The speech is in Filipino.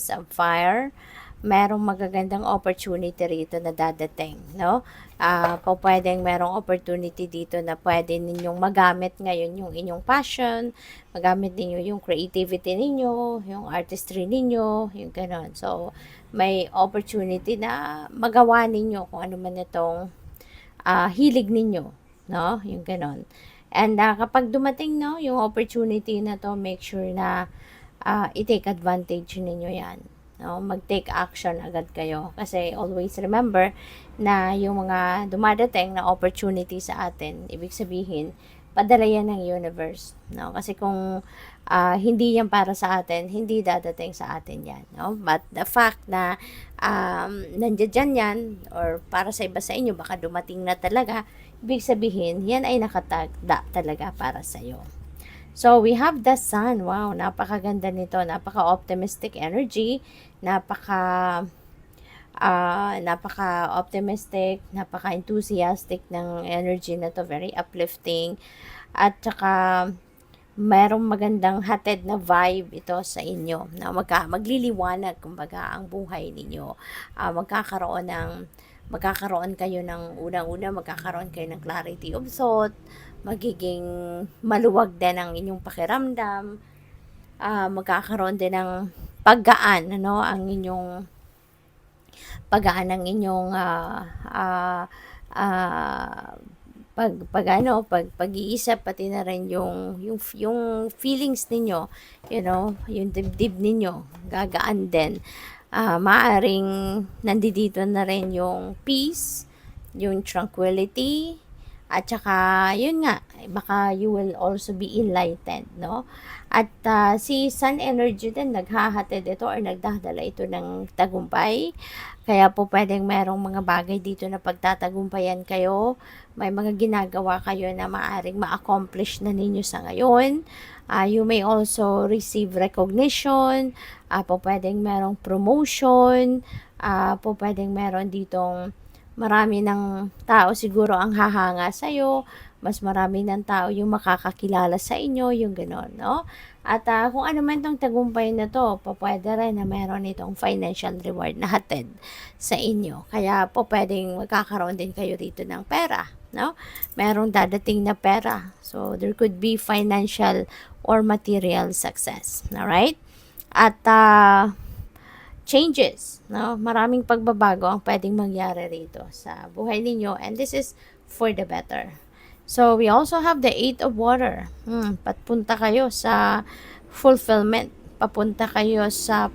Prince of Fire, merong magagandang opportunity rito na dadating, no? Pwedeng merong opportunity dito na pwede ninyong magamit ngayon yung inyong passion, magamit ninyo yung creativity ninyo, yung artistry ninyo, yung ganon. So, may opportunity na magawa ninyo kung ano man itong hilig ninyo, no? Yung ganon. And kapag dumating, no, yung opportunity na to, make sure na i-take advantage ninyo yan. No? Mag-take action agad kayo. Kasi always remember na yung mga dumadating na opportunity sa atin, ibig sabihin, padala yan ng universe. No? Kasi kung hindi yan para sa atin, hindi dadating sa atin yan. No? But the fact na nandiyan yan, or para sa iba sa inyo, baka dumating na talaga, ibig sabihin, yan ay nakatagda talaga para sa'yo. So, we have the sun. Wow, napakaganda nito. Napaka-optimistic energy. Napaka-optimistic, napaka-enthusiastic ng energy na to. Very uplifting. At saka, merong magandang hatid na vibe ito sa inyo. Na magliliwanag, kumbaga, ang buhay ninyo. Magkakaroon kayo ng magkakaroon kayo ng clarity of thought, magiging maluwag din ang inyong pakiramdam, magkakaroon din ng paggaan, ano, ang inyong paggaan ng inyong pag-iisip, pati na rin yung feelings ninyo, yung dibdib ninyo, gagaan din. Maaring nandito na rin yung peace, yung tranquility, at saka, yun nga, baka you will also be enlightened, no? At si Sun Energy din, naghahatid ito or nagdadala ito ng tagumpay. Kaya po pwedeng merong mga bagay dito na pagtatagumpayan kayo. May mga ginagawa kayo na maaring ma-accomplish na ninyo sa ngayon. You may also receive recognition. Pwedeng merong promotion. Pwedeng meron ditong marami ng tao siguro ang hahanga sa'yo, mas marami ng tao yung makakakilala sa inyo, yung gano'n, no? At kung ano man tong tagumpay na to, pwede rin na meron itong financial reward na hatid sa inyo. Kaya pwedeng magkakaroon din kayo rito ng pera, no? Merong dadating na pera. So, there could be financial or material success, alright? At changes, no? Maraming pagbabago ang pwedeng mangyari rito sa buhay ninyo, and this is for the better. So, we also have the 8 of water. Papunta kayo sa fulfillment. Papunta kayo sa